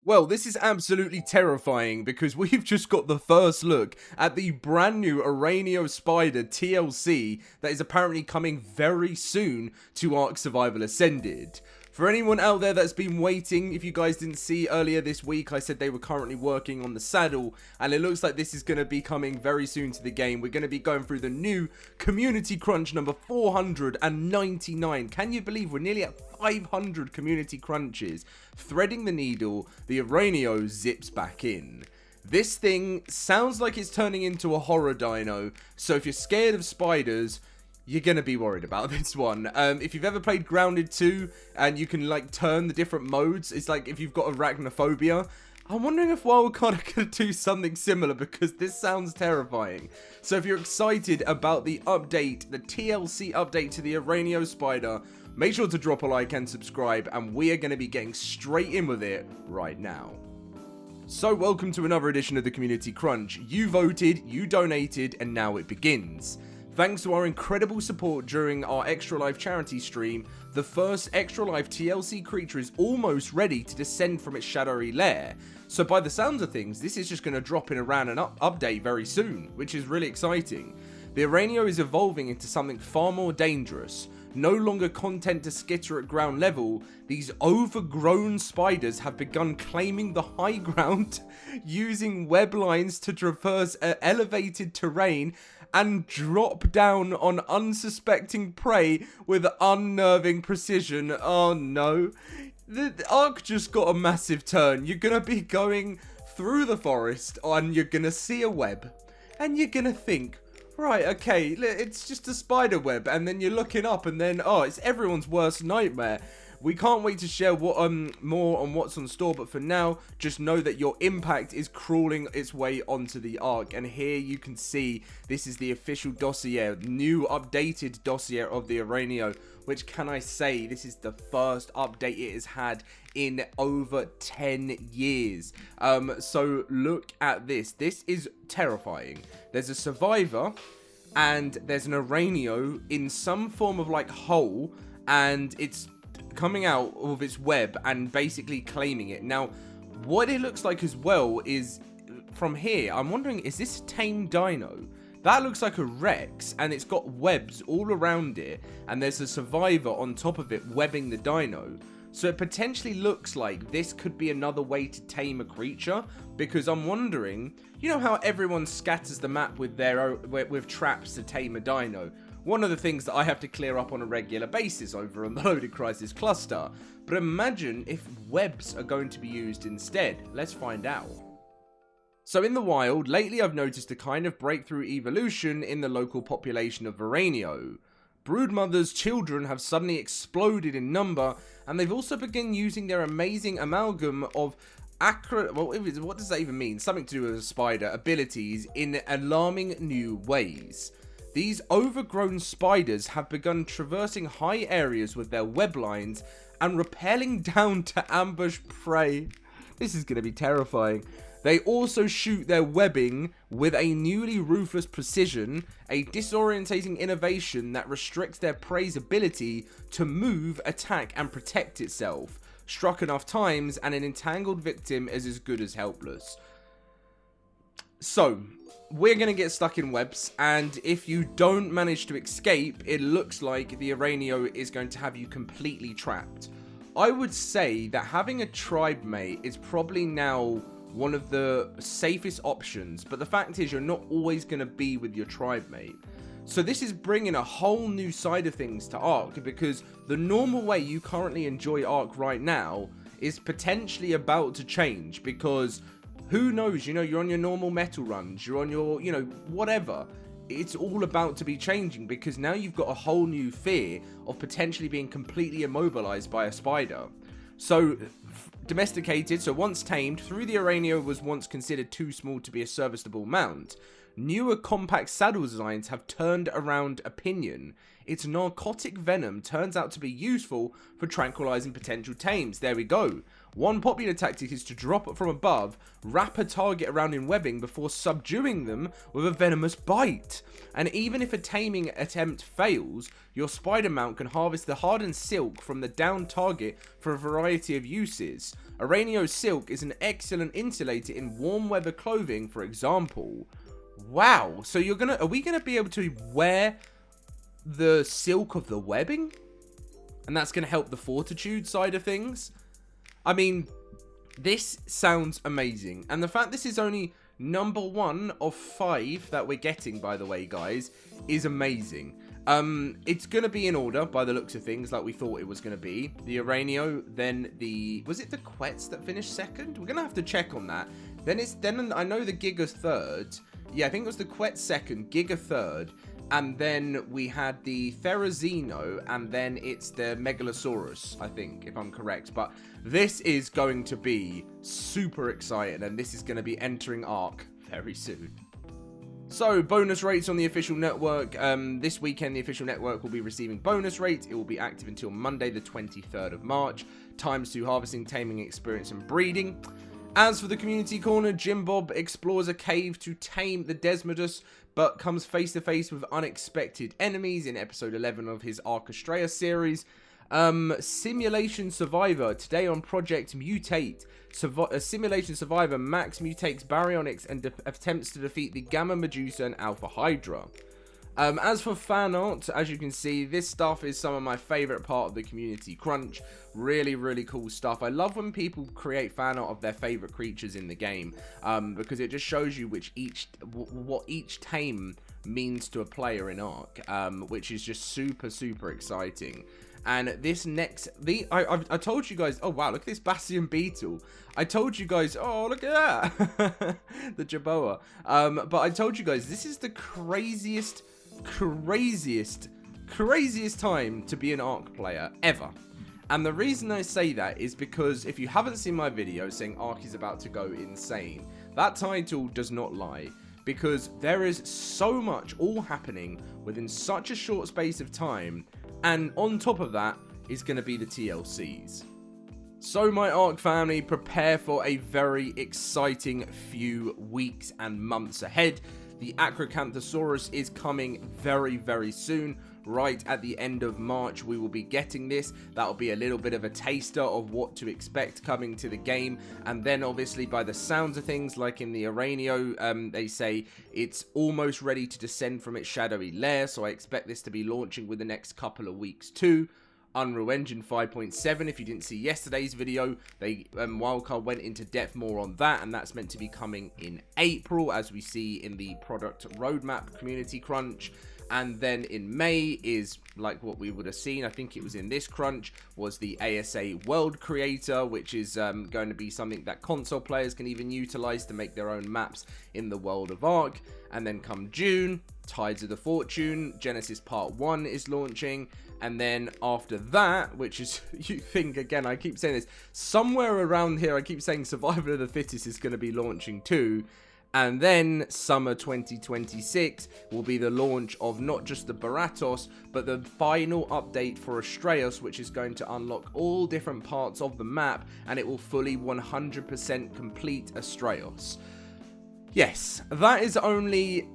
Well, this is absolutely terrifying because we've just got the first look at the brand new Araneo Spider TLC that is apparently coming very soon to ARK Survival Ascended. For anyone out there that's been waiting, if you guys didn't see earlier this week, I said they were currently working on the saddle, and it looks like this is going to be coming very soon to the game. We're going to be going through the new Community Crunch number 499. Can you believe we're nearly at 500 Community Crunches? Threading the needle, the Araneo zips back in. This thing sounds like it's turning into a horror dino, so if you're scared of spiders, you're going to be worried about this one. If you've ever played Grounded 2 and you can like turn the different modes, it's like if you've got arachnophobia, I'm wondering if Wildcard are going to do something similar because this sounds terrifying. So if you're excited about the update, the TLC update to the Araneo Spider, make sure to drop a like and subscribe, and we are going to be getting straight in with it right now. So welcome to another edition of the Community Crunch. You voted, you donated, and now it begins. Thanks to our incredible support during our Extra Life charity stream, the first Extra Life TLC creature is almost ready to descend from its shadowy lair. So by the sounds of things, this is just going to drop in around an update very soon, which is really exciting. The Araneo is evolving into something far more dangerous. No longer content to skitter at ground level, these overgrown spiders have begun claiming the high ground, using web lines to traverse elevated terrain and drop down on unsuspecting prey with unnerving precision. Oh no. The ARK just got a massive turn. You're gonna be going through the forest and you're gonna see a web. And you're gonna think, right, okay, it's just a spider web. And then you're looking up and then, oh, it's everyone's worst nightmare. We can't wait to share more on what's on store, but for now, just know that your impact is crawling its way onto the ARK. And here you can see this is the official dossier, new updated dossier of the Araneo, which can I say, this is the first update it has had in over 10 years. So look at this. This is terrifying. There's a survivor and there's an Araneo in some form of like hole, and it's coming out of its web and basically claiming it. Now, what it looks like as well is, from here, I'm wondering, is this a tame dino? That looks like a Rex, and it's got webs all around it, and there's a survivor on top of it webbing the dino. So it potentially looks like this could be another way to tame a creature, because I'm wondering, you know how everyone scatters the map with with traps to tame a dino? One of the things that I have to clear up on a regular basis over on the LoadedCrysis cluster. But imagine if webs are going to be used instead. Let's find out. So in the wild, lately I've noticed a kind of breakthrough evolution in the local population of Araneo. Broodmothers' children have suddenly exploded in number, and they've also begun using their amazing amalgam of what does that even mean? Something to do with a spider abilities in alarming new ways. These overgrown spiders have begun traversing high areas with their web lines and rappelling down to ambush prey. This is going to be terrifying. They also shoot their webbing with a newly ruthless precision, a disorientating innovation that restricts their prey's ability to move, attack, and protect itself. Struck enough times, and an entangled victim is as good as helpless. So, we're going to get stuck in webs, and if you don't manage to escape, it looks like the Araneo is going to have you completely trapped. I would say that having a tribe mate is probably now one of the safest options, but the fact is you're not always going to be with your tribe mate. So this is bringing a whole new side of things to ARK, because the normal way you currently enjoy ARK right now is potentially about to change, because who knows, you know, you're on your normal metal runs, you're on your, you know, whatever. It's all about to be changing, because now you've got a whole new fear of potentially being completely immobilized by a spider. So, domesticated, so once tamed, through the Araneo was once considered too small to be a serviceable mount. Newer compact saddle designs have turned around opinion. Its narcotic venom turns out to be useful for tranquilizing potential tames. There we go. One popular tactic is to drop from above, wrap a target around in webbing before subduing them with a venomous bite. And even if a taming attempt fails, your spider mount can harvest the hardened silk from the downed target for a variety of uses. Araneo silk is an excellent insulator in warm weather clothing, for example. Wow, so are we gonna be able to wear the silk of the webbing? And that's gonna help the fortitude side of things? I mean, this sounds amazing. And the fact this is only number 1 of 5 that we're getting, by the way, guys, is amazing. It's gonna be in order by the looks of things, like we thought it was gonna be. The Araneo, then was it the Quets that finished second? We're gonna have to check on that. Then I know the Giga third. Yeah, I think it was the Quet second, Giga third, and then we had the Therizino, and then it's the Megalosaurus, I think, if I'm correct. But this is going to be super exciting, and this is going to be entering ARK very soon. So, bonus rates on the official network. This weekend, the official network will be receiving bonus rates. It will be active until Monday, the 23rd of March. Times 2 harvesting, taming, experience, and breeding. As for the community corner, Jim Bob explores a cave to tame the Desmodus, but comes face to face with unexpected enemies in episode 11 of his ARK series. Simulation Survivor, today on Project Mutate. Simulation Survivor, Max mutates baryonyx and attempts to defeat the Gamma Medusa and Alpha Hydra. As for fan art, as you can see, this stuff is some of my favourite part of the community crunch. Really, really cool stuff. I love when people create fan art of their favourite creatures in the game, because it just shows you what each tame means to a player in ARK, which is just super, super exciting. And this next, I told you guys, oh wow, look at this Bastion Beetle. I told you guys, oh look at that, the Jaboa. But I told you guys, this is the craziest time to be an ARK player ever. And the reason I say that is because if you haven't seen my video saying ARK is about to go insane, that title does not lie. Because there is so much all happening within such a short space of time. And on top of that is going to be the TLCs. So my ARK family, prepare for a very exciting few weeks and months ahead. The Acrocanthosaurus is coming very, very soon. Right at the end of March, we will be getting this. That'll be a little bit of a taster of what to expect coming to the game. And then obviously by the sounds of things, like in the Araneo, they say it's almost ready to descend from its shadowy lair. So I expect this to be launching within the next couple of weeks too. Unreal Engine 5.7, if you didn't see yesterday's video, they Wildcard went into depth more on that, and that's meant to be coming in April, as we see in the product roadmap community crunch. And then in May is like what we would have seen, I think it was in this crunch, was the ASA World Creator, which is going to be something that console players can even utilize to make their own maps in the world of ARK. And then come June, Tides of the Fortune, Genesis Part 1 is launching. And then after that, which is, you think, again, I keep saying this, somewhere around here, I keep saying Survival of the Fittest is going to be launching too. And then summer 2026 will be the launch of not just the Baratos, but the final update for Astraeus, which is going to unlock all different parts of the map, and it will fully 100% complete Astraeus. Yes, that is only...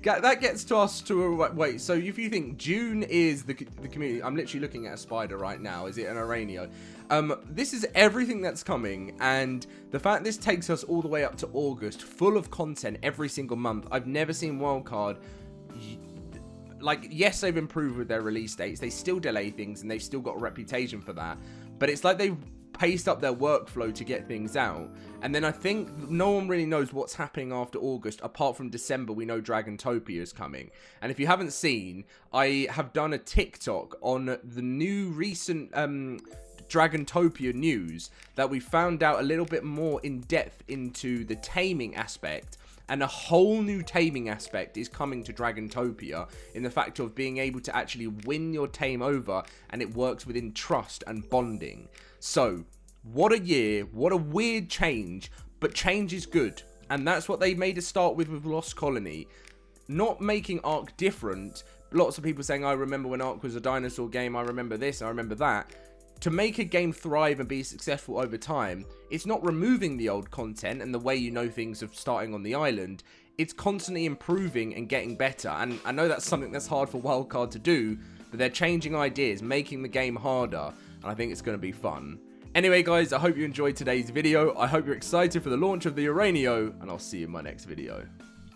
that gets to us to a... Wait, so if you think June is the community... I'm literally looking at a spider right now. Is it an Araneo? This is everything that's coming, and the fact this takes us all the way up to August, full of content every single month. I've never seen Wildcard... Like, yes, they've improved with their release dates. They still delay things, and they've still got a reputation for that. But it's like they've paced up their workflow to get things out. And then I think no one really knows what's happening after August. Apart from December, we know Dragantopia is coming. And if you haven't seen, I have done a TikTok on the new recent... Dragantopia news that we found out a little bit more in depth into the taming aspect, and a whole new taming aspect is coming to Dragantopia in the fact of being able to actually win your tame over, and it works within trust and bonding. So what a year, what a weird change, but change is good, and that's what they made us start with Lost Colony. Not making ARK different. Lots of people saying, I remember when ARK was a dinosaur game, I remember this, I remember that. To make a game thrive and be successful over time, it's not removing the old content and the way you know things of starting on the island. It's constantly improving and getting better. And I know that's something that's hard for Wildcard to do, but they're changing ideas, making the game harder, and I think it's going to be fun. Anyway guys, I hope you enjoyed today's video. I hope you're excited for the launch of the Araneo, and I'll see you in my next video.